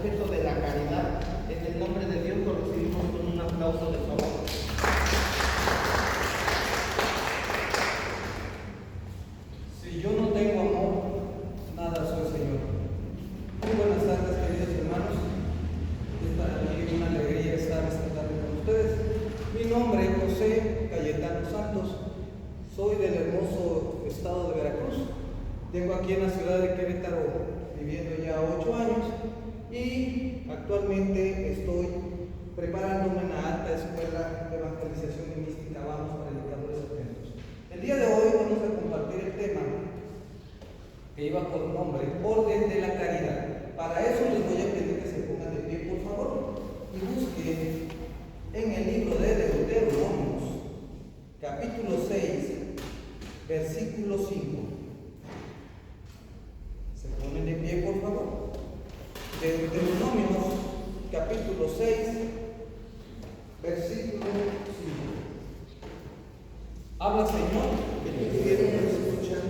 objeto de la caridad. En el nombre de Dios lo recibimos con un aplauso de favor. Si yo no tengo amor, nada soy, Señor. Muy buenas tardes, queridos hermanos. Es para mí una alegría estar esta tarde con ustedes. Mi nombre es José Cayetano Santos. Soy del hermoso estado de Veracruz. Tengo aquí en la ciudad de Querétaro viviendo ya 8 años y actualmente estoy preparándome en la alta escuela de evangelización y mística. Vamos, predicadores atentos. El día de hoy vamos a compartir el tema que lleva por nombre Orden de la Caridad. Para eso les voy a pedir que se pongan de pie, por favor, y busquen en el libro de Deuteronomios, capítulo 6, versículo 5. Se ponen de pie, por favor. Deuteronomios, capítulo 6, versículo 5. Habla, Señor, que quieren escuchar.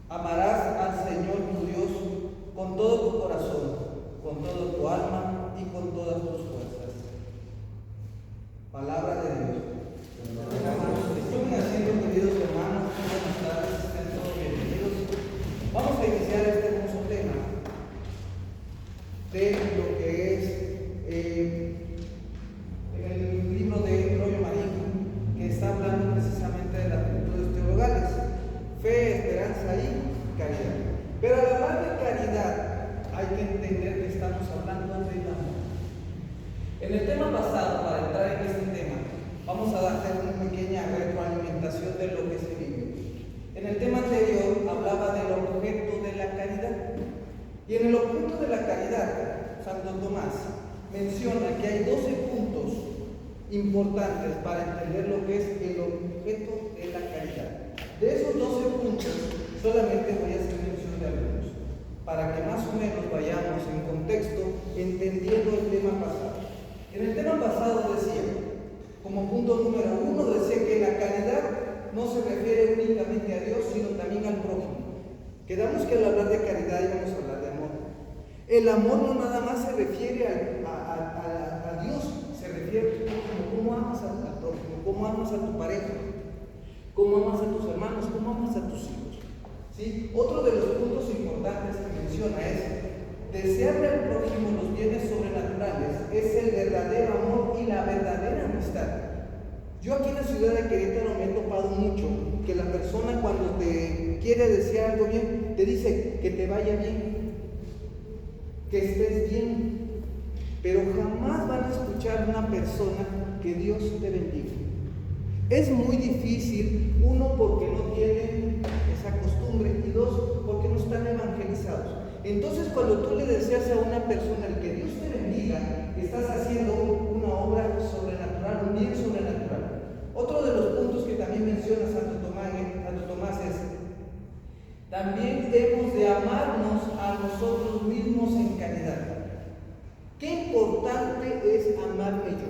Amarás al Señor tu Dios con todo tu corazón, con toda tu alma y con todas tus fuerzas. Palabra de Dios. Estén haciendo, queridos hermanos, buenas tardes, estén todos bienvenidos. Vamos a iniciar este hermoso tema de lo que es el libro de Rollo Marín, que está hablando precisamente de las virtudes teologales: fe, esperanza y caridad. Pero al hablar de caridad hay que entender que estamos hablando del amor. En el tema pasado, para entrar en este tema, vamos a darte una pequeña retroalimentación de lo que se vive. En el tema anterior hablaba del objeto de la caridad. Y en el objeto de la caridad, Santo Tomás menciona que hay 12 puntos importantes para entender lo que es el objeto de la caridad. De esos 12 puntos, solamente voy a hacer mención de algunos, para que más o menos vayamos en contexto entendiendo el tema pasado. En el tema pasado decía, como punto número 1, decía que la caridad no se refiere únicamente a Dios, sino también al prójimo. Quedamos que al hablar de caridad íbamos a hablar de amor. El amor no nada más se refiere a Dios, se refiere a cómo amas al prójimo, cómo amas a tu pareja, cómo amas a tus hermanos, cómo amas a tus hijos. ¿Sí? Otro de los puntos importantes que menciona es: desearle al prójimo los bienes sobrenaturales es el verdadero amor y la verdadera amistad. Yo aquí en la ciudad de Querétaro me he topado mucho que la persona, cuando te quiere desear algo bien, te dice que te vaya bien, que estés bien, pero jamás van a escuchar a una persona que Dios te bendiga. Es muy difícil, uno, porque no tienen esa costumbre, y dos, porque no están evangelizados. Entonces, cuando tú le deseas a una persona el que Dios te bendiga, estás haciendo una obra sobrenatural, un bien sobrenatural. Otro de los puntos que también menciona Santo Tomás es: también hemos de amarnos a nosotros mismos en caridad. Qué importante es amarme yo.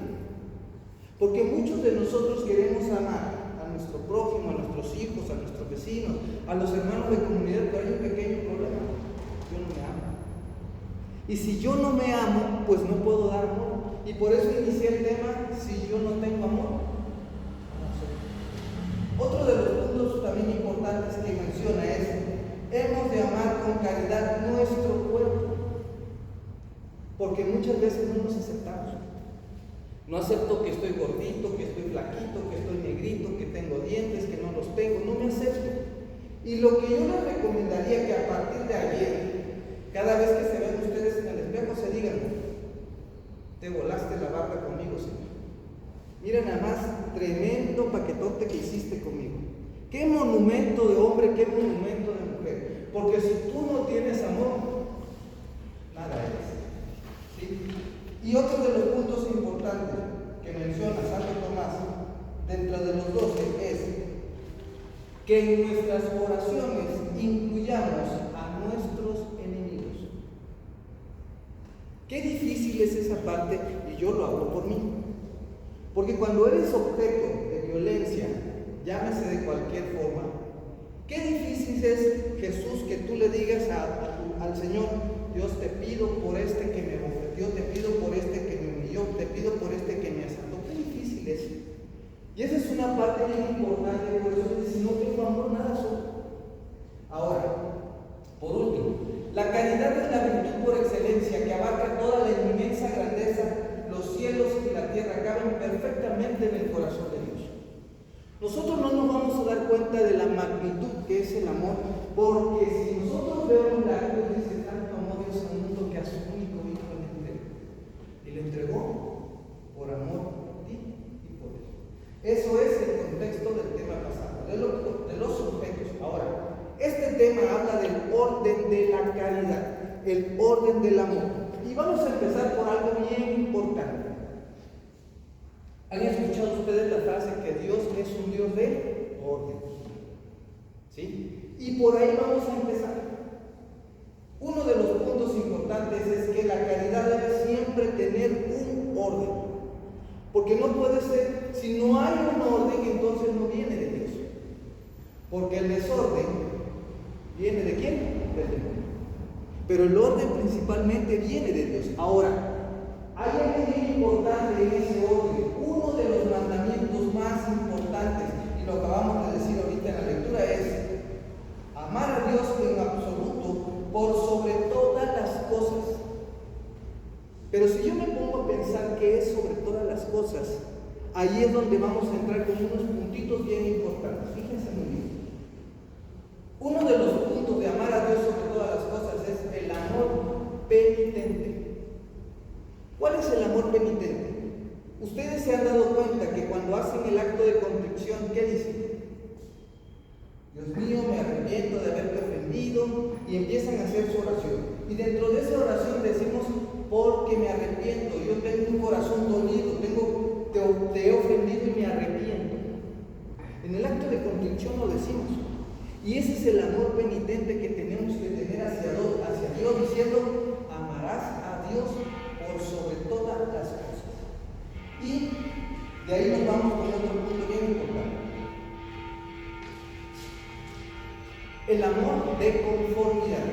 Porque muchos de nosotros queremos amar a nuestro prójimo, a nuestros hijos, a nuestros vecinos, a los hermanos de comunidad, pero hay un pequeño problema: yo no me amo. Y si yo no me amo, pues no puedo dar amor. Y por eso inicié el tema: si yo no tengo amor, no soy. Otro de los puntos también importantes que menciona es: hemos de amar con caridad nuestro cuerpo. Porque muchas veces no nos aceptamos. No acepto que estoy gordito, que estoy flaquito, que estoy negrito, que tengo dientes, que no los tengo. No me acepto. Y lo que yo les recomendaría, que a partir de ayer, cada vez que se vean ustedes en el espejo, se digan: te volaste la barba conmigo, Señor. Mira nada más, tremendo paquetote que hiciste conmigo. Qué monumento de hombre, qué monumento de mujer. Porque si tú no tienes amor, nada eres. ¿Sí? Y otro de los puntos importantes que menciona Santo Tomás, dentro de los 12, es que en nuestras oraciones incluyamos a nuestros enemigos. Qué difícil es esa parte, y yo lo hago por mí. Porque cuando eres objeto de violencia, llámese de cualquier forma, qué difícil es, Jesús, que tú le digas al Señor: Dios, te pido por este que me bofeteó, te pido por este que me humilló, te pido por este que me asaltó. Qué difícil es. Y esa es una parte bien importante, por eso si no tengo amor, nada soy. Ahora, por último, la caridad es la virtud por excelencia que abarca toda la inmensa grandeza, los cielos y la tierra caben perfectamente en el corazón de Dios. Nosotros no nos vamos a dar cuenta de la magnitud que es el amor, porque si nosotros vemos la cruz, dice: tanto amó Dios al mundo que a su único hijo le entregó. Y le entregó por amor por ti y por él. Eso es el contexto del tema pasado, de los objetos. Ahora, este tema habla del orden de la caridad, el orden del amor. Y vamos a empezar por algo bien importante. ¿Han escuchado ustedes la frase que Dios es un Dios de orden? ¿Sí? Y por ahí vamos a empezar. Uno de los puntos importantes es que la caridad debe siempre tener un orden. Porque no puede ser, si no hay un orden, entonces no viene de Dios. Porque el desorden ¿viene de quién? Del demonio. Pero el orden principalmente viene de Dios. Ahora, hay algo bien importante en ese orden. Uno de los mandamientos más importantes, y lo acabamos de decir ahorita en la lectura, es amar a Dios en absoluto por sobre todas las cosas. Pero si yo me pongo a pensar qué es sobre todas las cosas, ahí es donde vamos a entrar con unos puntitos bien importantes. Fíjense muy bien. Uno de los puntos de amar a Dios sobre todas las cosas es el amor penitente. ¿Cuál es el amor penitente? Ustedes se han dado cuenta que cuando hacen el acto de contrición, ¿qué dicen? Dios mío, me arrepiento de haberte ofendido, y empiezan a hacer su oración. Y dentro de esa oración decimos: porque me arrepiento, yo tengo un corazón dolido, te he ofendido y me arrepiento. En el acto de contrición lo decimos. Y ese es el amor penitente que tenemos que tener hacia Dios, diciendo: amarás a Dios por sobre todas las cosas. Y de ahí nos vamos con otro punto bien importante. El amor de conformidad.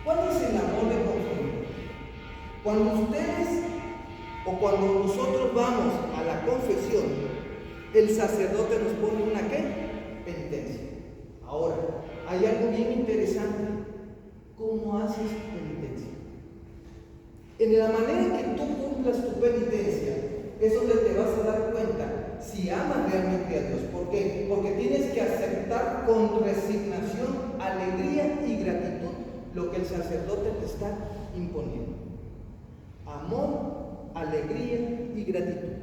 ¿Cuál es el amor de conformidad? Cuando ustedes o cuando nosotros vamos a la confesión, el sacerdote nos pone una ¿qué? Penitencia. Ahora, hay algo bien interesante. ¿Cómo haces tu penitencia? En la manera en que tú cumplas tu penitencia, es donde te vas a dar cuenta si amas realmente a Dios. ¿Por qué? Porque tienes que aceptar con resignación, alegría y gratitud lo que el sacerdote te está imponiendo. Amor, alegría y gratitud.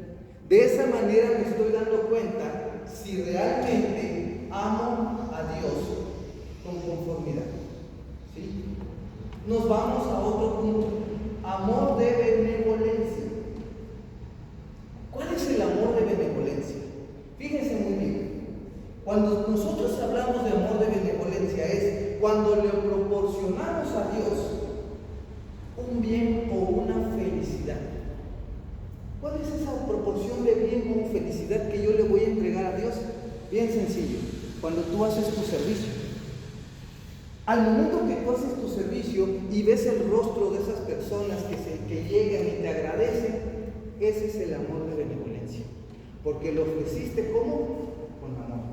De esa manera me estoy dando cuenta si realmente amo a Dios con conformidad. ¿Sí? Nos vamos a otro punto. Amor de benevolencia. ¿Cuál es el amor de benevolencia? Fíjense muy bien. Cuando nosotros hablamos de amor de benevolencia es cuando le proporcionamos a Dios un bien o una felicidad. ¿Cuál es esa proporción de bien o felicidad que yo le voy a entregar a Dios? Bien sencillo. Cuando tú haces tu servicio. Al momento que tú haces tu servicio y ves el rostro de esas personas que llegan y te agradecen, ese es el amor de benevolencia. Porque lo ofreciste ¿cómo? Con amor.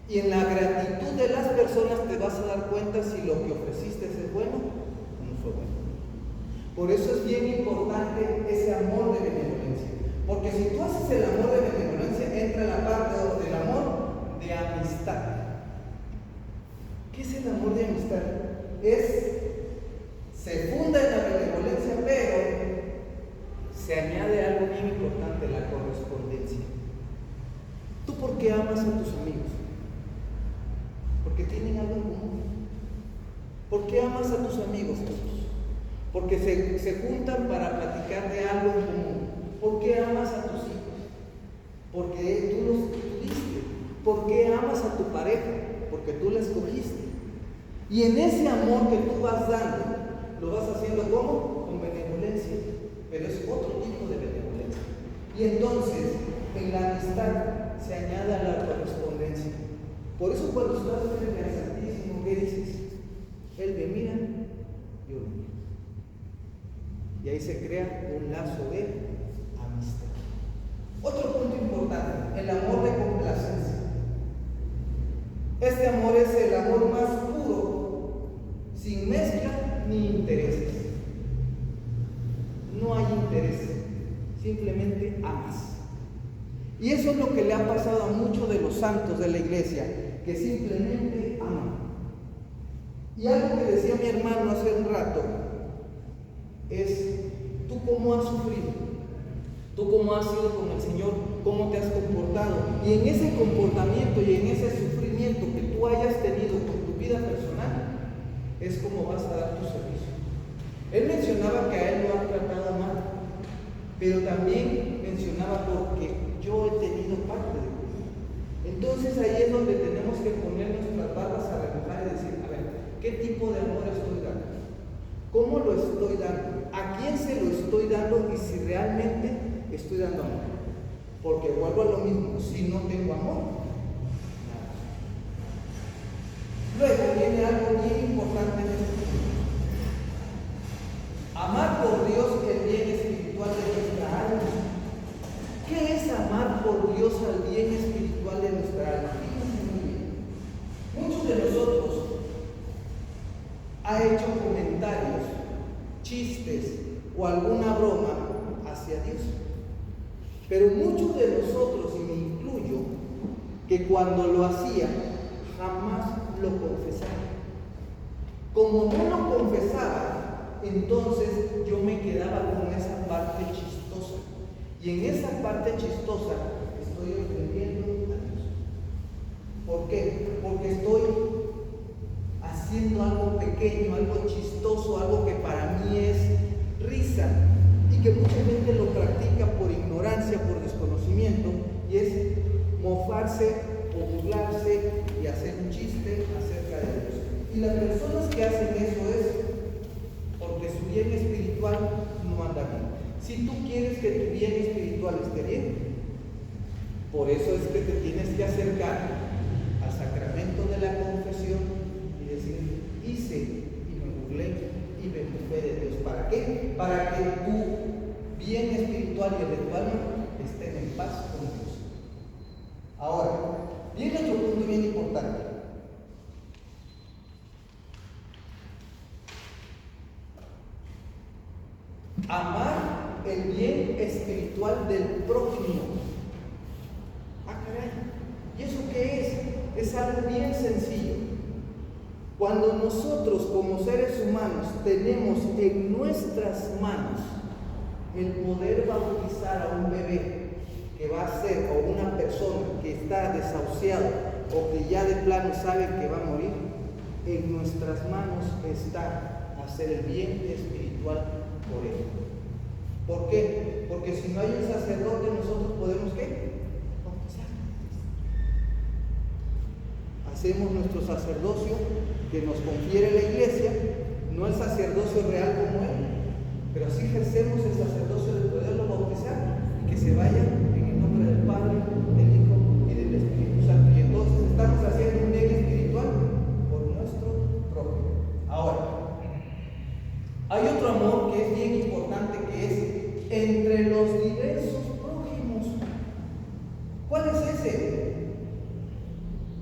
Y en la gratitud de las personas te vas a dar cuenta si lo que ofreciste es bueno o no fue bueno. Por eso es bien importante ese amor de benevolencia. Porque si tú haces el amor de benevolencia, entra la parte del amor de amistad. ¿Qué es el amor de amistad? Se funda en la benevolencia, pero se añade algo bien importante, la correspondencia. ¿Tú por qué amas a tus amigos? Porque tienen algo en común. ¿Por qué amas a tus amigos, Jesús? Porque se juntan para platicar de algo en común. ¿Por qué amas a tus hijos? Porque tú los tuviste. ¿Por qué amas a tu pareja? Porque tú la escogiste. Y en ese amor que tú vas dando, lo vas haciendo ¿cómo? Con benevolencia. Pero es otro tipo de benevolencia. Y entonces, en la amistad se añade la correspondencia. Por eso cuando estás frente al Santísimo, ¿qué dices? Él me mira yo lo quiero. Y ahí se crea un lazo de amistad. Otro punto importante, el amor de complacencia. Este amor es el amor más puro, sin mezcla ni intereses. No hay interés, simplemente amas. Y eso es lo que le ha pasado a muchos de los santos de la iglesia, que simplemente aman. Y algo que decía mi hermano hace un rato es: ¿tú cómo has sufrido? ¿Tú cómo has sido con el Señor? ¿Cómo te has comportado? Y en ese comportamiento y en ese sufrimiento que tú hayas tenido con tu vida personal, es como vas a dar tu servicio. Él mencionaba que a él lo han tratado mal, pero también mencionaba porque yo he tenido parte de él. Entonces ahí es donde tenemos que poner nuestras barbas a remojar y decir: a ver, ¿qué tipo de amor estoy dando? ¿Cómo lo estoy dando? ¿A quién se lo estoy dando? Y si realmente estoy dando amor. Porque vuelvo a lo mismo: si no tengo amor, nada. Luego viene algo bien importante en este punto: amar por Dios el bien espiritual de nuestra alma. ¿Qué es amar por Dios al bien espiritual de nuestra alma? Fíjense muy bien. Muchos de nosotros ha hecho comentarios, chistes o alguna broma hacia Dios. Pero muchos de nosotros, y me incluyo, que cuando lo hacía jamás lo confesaba. Como no lo confesaba, entonces yo me quedaba con esa parte chistosa. Y en esa parte chistosa estoy ofendiendo a Dios. ¿Por qué? Porque estoy haciendo algo pequeño, algo chistoso, algo que para mí es risa y que mucha gente lo practica por ignorancia, por desconocimiento, y es mofarse o burlarse y hacer un chiste acerca de Dios. Y las personas que hacen eso es porque su bien espiritual no anda bien. Si tú quieres que tu bien espiritual esté bien, por eso es que te tienes que acercar al sacramento de la confesión y decir: hice y me burlé y me mofé de Dios. ¿Para qué? Para que tu bien espiritual y el de tu alma estén en paz con Dios. Ahora, viene otro punto bien importante. Amar el bien espiritual del prójimo. Ah, caray. ¿Y eso qué es? Es algo bien sencillo. Cuando nosotros como seres humanos tenemos en nuestras manos el poder bautizar a un bebé que va a ser, o una persona que está desahuciado o que ya de plano sabe que va a morir, en nuestras manos está hacer el bien espiritual por él. ¿Por qué? Porque si no hay un sacerdote, nosotros podemos ¿qué? Bautizar. Hacemos nuestro sacerdocio que nos confiere la iglesia, no el sacerdocio real como él, pero sí ejercemos el sacerdocio de poderlo bautizar y que se vaya en el nombre del Padre, del Hijo y del Espíritu Santo. Y entonces estamos haciendo un bien espiritual por nuestro propio. Ahora, hay otro amor que es bien importante, que es entre los diversos prójimos. ¿Cuál es ese?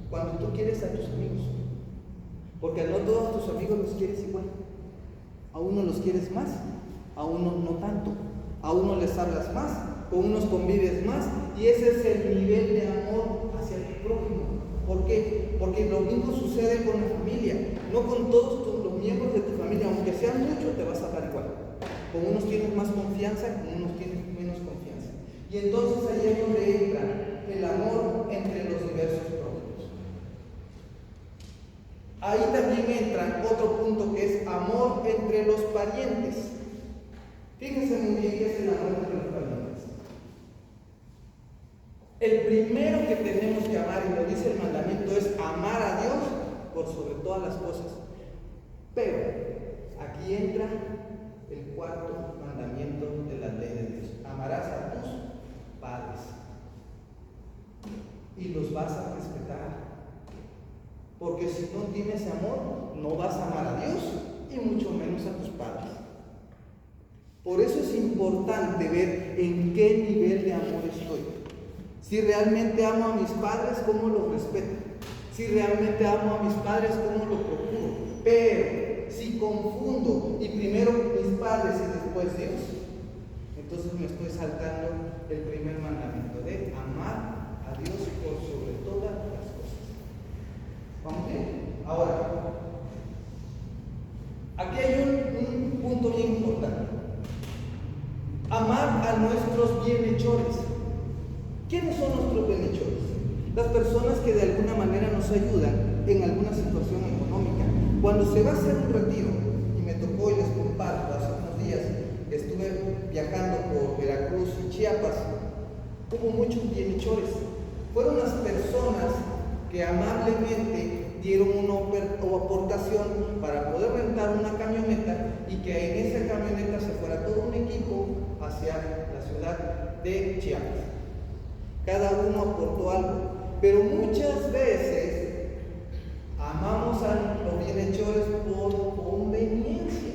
Cuando tú quieres a tus amigos. Porque no todos tus amigos los quieres igual. A unos los quieres más, a unos no tanto. A unos les hablas más, con unos convives más, y ese es el nivel de amor hacia tu prójimo. ¿Por qué? Porque lo mismo sucede con la familia. No con todos los miembros de tu familia, aunque sean muchos, te vas a dar igual. Con unos tienes más confianza, con unos tienes menos confianza. Y entonces ahí es donde entra el amor entre los diversos prójimos. Ahí también entra otro punto, que es amor entre los parientes. Fíjense muy bien qué es el amor entre los parientes. El primero que tenemos que amar, y lo dice el mandamiento, es amar a Dios por sobre todas las cosas. Pero aquí entra el cuarto mandamiento de la ley de Dios: amarás a tus padres y los vas a respetar, porque si no tienes amor no vas a amar a Dios y mucho menos a tus padres. Por eso es importante ver en qué nivel de amor estoy. Si realmente amo a mis padres, ¿cómo los respeto? Si realmente amo a mis padres, ¿cómo los procuro? Pero si confundo y primero mis padres y después Dios, entonces me estoy saltando el primer mandamiento de amar a Dios por sobre todas las cosas. ¿Vamos bien? Ahora, aquí hay un punto bien importante. Amar a nuestros bienhechores. ¿Quiénes son nuestros bienhechores? Las personas que de alguna manera nos ayudan en alguna situación económica. Cuando se va a hacer un retiro, y me tocó y les comparto, hace unos días estuve viajando por Veracruz y Chiapas, hubo muchos bienhechores. Fueron las personas que amablemente dieron una aportación para poder rentar una camioneta y que en esa camioneta se fuera todo un equipo hacia la ciudad de Chiapas. Cada uno aportó algo, pero muchas veces amamos a los bienhechores por conveniencia,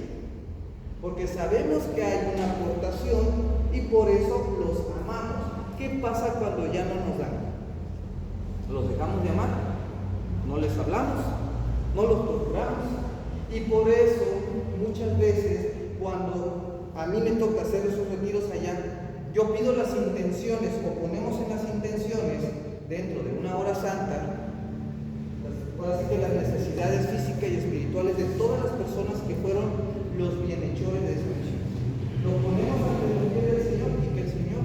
porque sabemos que hay una aportación y por eso los amamos. ¿Qué pasa cuando ya no nos dan? ¿Los dejamos de amar? ¿No les hablamos? ¿No los procuramos? Y por eso muchas veces cuando a mí me toca hacer esos retiros allá, yo pido las intenciones o ponemos en las intenciones dentro de una hora santa, así que las necesidades físicas y espirituales de todas las personas que fueron los bienhechores de esa misión. Lo ponemos ante los pies del Señor y que el Señor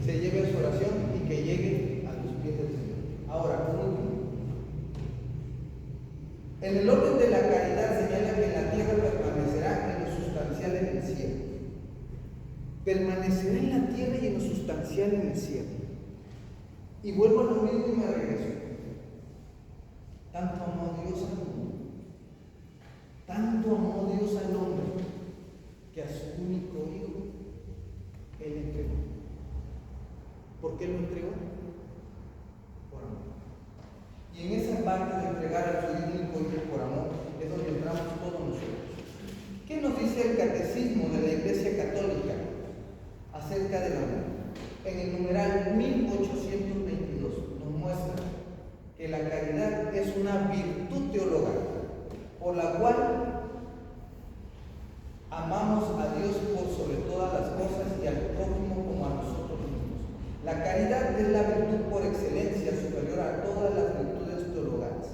se lleve a su oración y que llegue a los pies del Señor. Ahora, por último, en el orden de la caridad señala que la tierra permanecerá en lo sustancial en el cielo. Permanecerá en la tierra y en lo sustancial en el cielo. Y vuelvo a lo mismo y me regreso. Tanto amó Dios al mundo, tanto amó Dios al hombre, que a su único hijo Él entregó. ¿Por qué lo entregó? Por amor. Y en esa parte de entregar a su único hijo por amor es donde entramos todos nosotros. ¿Qué nos dice el catecismo de la Iglesia Católica acerca del amor? En el numeral 1822 nos muestra que la caridad es una virtud teologal por la cual amamos a Dios por sobre todas las cosas y al prójimo como a nosotros mismos. La caridad es la virtud por excelencia superior a todas las virtudes teologales.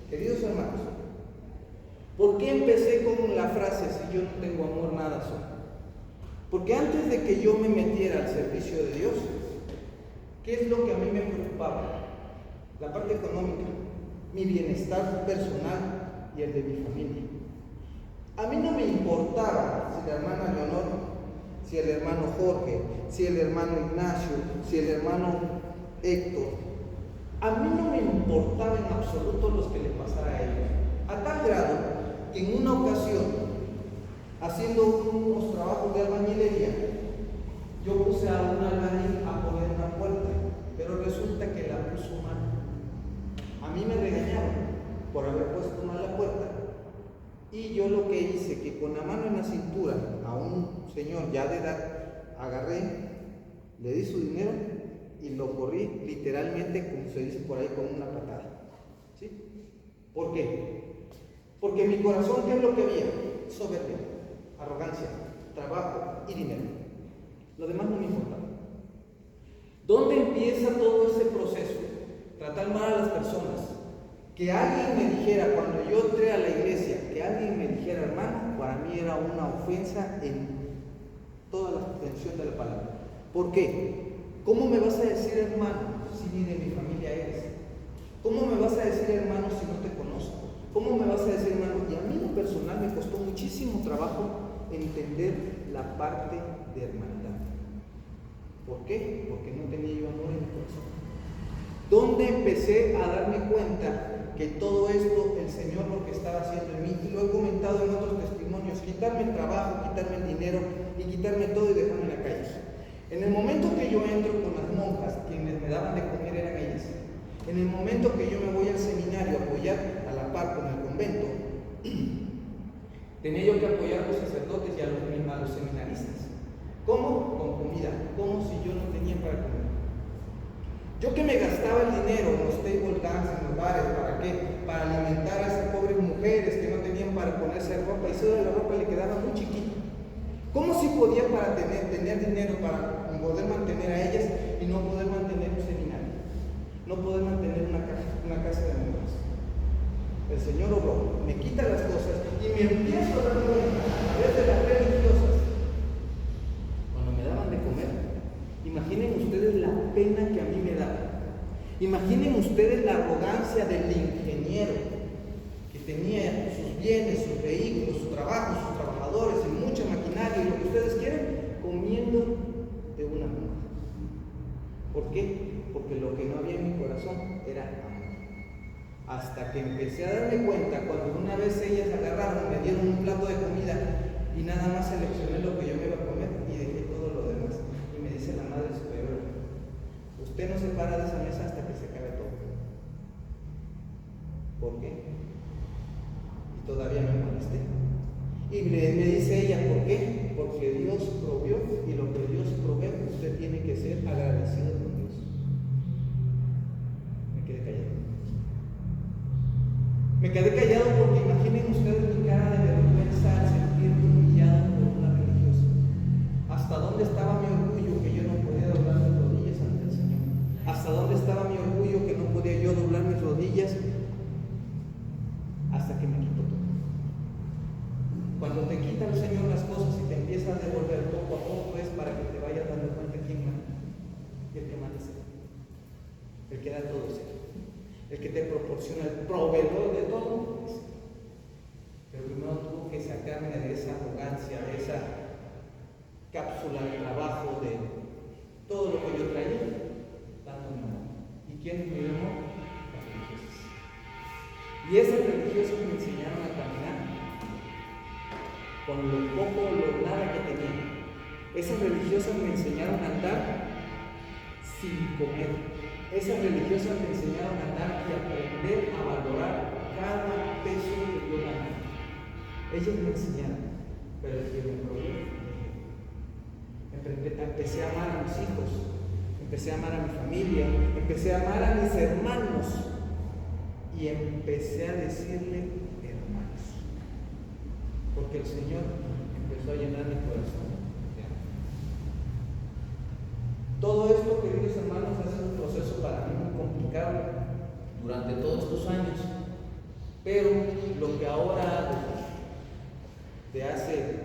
Queridos hermanos, ¿por qué empecé con la frase si yo no tengo amor nada soy? Porque antes de que yo me metiera al servicio de Dios, ¿qué es lo que a mí me preocupaba? La parte económica, mi bienestar personal y el de mi familia. A mí no me importaba si la hermana Leonor, si el hermano Jorge, si el hermano Ignacio, si el hermano Héctor. A mí no me importaba en absoluto los que le pasara a ellos. A tal grado que en una ocasión, haciendo unos trabajos de albañilería, yo puse a un albañil a poner una puerta, pero resulta que la puso mal. A mí me regañaron por haber puesto mal la puerta. Y yo lo que hice, que con la mano en la cintura a un señor ya de edad, agarré, le di su dinero y lo corrí literalmente, como se dice por ahí, con una patada. ¿Sí? ¿Por qué? Porque en mi corazón, ¿qué es lo que había? Soberbia, arrogancia, trabajo y dinero. Lo demás no me importaba. ¿Dónde empieza todo ese proceso? Tratar mal a las personas. Que alguien me dijera, cuando yo entré a la iglesia, que alguien me dijera hermano, para mí era una ofensa en toda la extensión de la palabra. ¿Por qué? ¿Cómo me vas a decir hermano si ni de mi familia eres? ¿Cómo me vas a decir hermano si no te conozco? ¿Cómo me vas a decir hermano? Y a mí en lo personal me costó muchísimo trabajo entender la parte de hermandad. ¿Por qué? Porque no tenía yo amor en mi corazón. ¿Dónde empecé a darme cuenta que todo esto el Señor lo que estaba haciendo en mí? Y lo he comentado en otros testimonios: quitarme el trabajo, quitarme el dinero y quitarme todo y dejarme en la calle. En el momento que yo entro con las monjas, quienes me daban de comer eran ellas. En el momento que yo me voy al seminario a apoyar a la par con el convento, Tenía yo que apoyar a los sacerdotes y a los seminaristas. ¿Cómo? Con comida. Como si yo no tenía para comer. Yo que me gastaba el dinero en los table dance, en los bares, ¿para qué? Para alimentar a esas pobres mujeres que no tenían para ponerse ropa, y solo la ropa le quedaba muy chiquita. ¿Cómo si podía para tener dinero para poder mantener a ellas y no poder mantener un seminario? No poder mantener una casa de monjas. El Señor obró, me quita las cosas y me empiezo a dar cuenta a través de las religiosas. Cuando me daban de comer, imaginen ustedes la pena que a mí me daba. Imaginen ustedes la arrogancia del ingeniero que tenía sus bienes, sus vehículos, su trabajo, sus trabajadores y mucha maquinaria y lo que ustedes quieren, comiendo de una monja. ¿Por qué? Porque lo que no había en mi corazón era amor. Hasta que empecé a darme cuenta, cuando una vez ellas agarraron, me dieron un plato de comida y nada más seleccioné lo que yo me iba a comer y dejé todo lo demás. Y me dice la madre superiora: usted no se para de esa mesa hasta que se acabe todo. ¿Por qué? Y todavía me molesté. Y me dice ella: ¿por qué? Porque Dios provió, y lo que Dios provee, usted tiene que ser agradecido con Dios. Me quedé callado. Me quedé callado porque imaginen ustedes mi cara de vergüenza al sentirme humillado por una religiosa. ¿Hasta dónde estaba mi orgullo que yo no podía doblar mis rodillas ante el Señor? ¿Hasta dónde estaba mi orgullo que no podía yo doblar mis rodillas? Hasta que me quitó todo. Cuando te quita el Señor las cosas y te empieza a devolver poco a poco, es para que te vayas dando cuenta quién manda. Y el que manda es Él. El que da todo es Él. El que te proporciona, el proveedor de todo es Él. Pero primero tuvo que sacarme de esa arrogancia, de esa cápsula de trabajo, de todo lo que yo traía, dándome amor. ¿Y quién me dio amor? Las religiosas. Y esas religiosas me enseñaron a caminar con lo poco o lo nada que tenía. Esas religiosas me enseñaron a andar sin comer. Esas religiosas me enseñaron a andar y aprender a valorar cada peso que yo ganaba. Ellas me enseñaron, pero el que me proveyó, empecé a amar a mis hijos, empecé a amar a mi familia, empecé a amar a mis hermanos y empecé a decirle hermanos, porque el Señor empezó a llenar mi corazón de amor. Todo esto, queridos hermanos, ha sido un proceso para mí muy complicado durante todos estos años, pero lo que ahora hago, de hace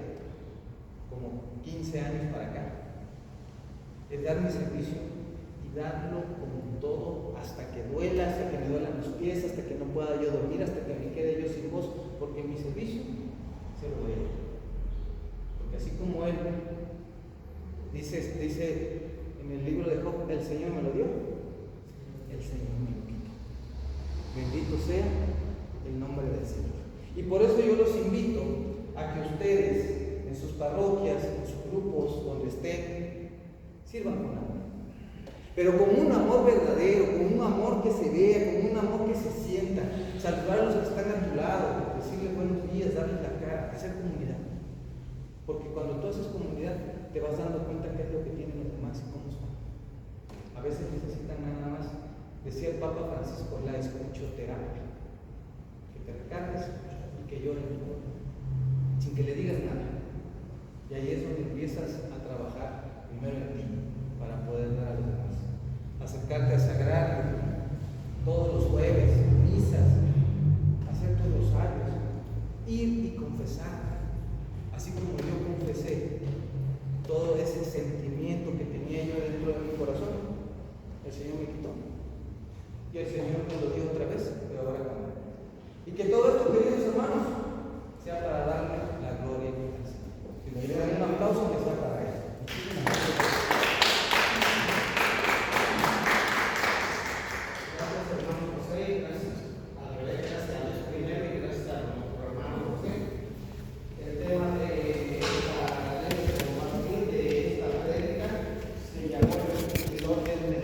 como 15 años para acá, es dar mi servicio y darlo con todo, hasta que duela, hasta que me duelan los pies, hasta que no pueda yo dormir, hasta que me quede yo sin voz, porque mi servicio se lo doy a Él. Porque así como Él dice en el libro de Job, el Señor me lo dio, el Señor me lo quitó. Bendito sea el nombre del Señor. Y por eso yo los invito a que ustedes, en sus parroquias, en sus grupos, donde estén, sirvan con amor. Pero con un amor verdadero, con un amor que se vea, con un amor que se sienta. Saludar a los que están a tu lado, decirles buenos días, darles la cara, hacer comunidad. Porque cuando tú haces comunidad, te vas dando cuenta qué es lo que tienen los demás y cómo son. A veces necesitan nada más, decía el Papa Francisco, la escuchoterapia. Que te recargues y que lloren sin que le digas nada. Y ahí es donde empiezas a trabajar primero en ti para poder dar a los demás. Acercarte al sagrario todos los jueves, misas, hacer tus rosarios, ir y confesar. Así como yo confesé todo ese sentimiento que tenía yo dentro de mi corazón, el Señor me quitó. Y el Señor me lo dio otra vez, pero ahora con Él. Y que todo esto, queridos hermanos, sea para darle la gloria al Señor. Si me dieran un aplauso, que sea para Él.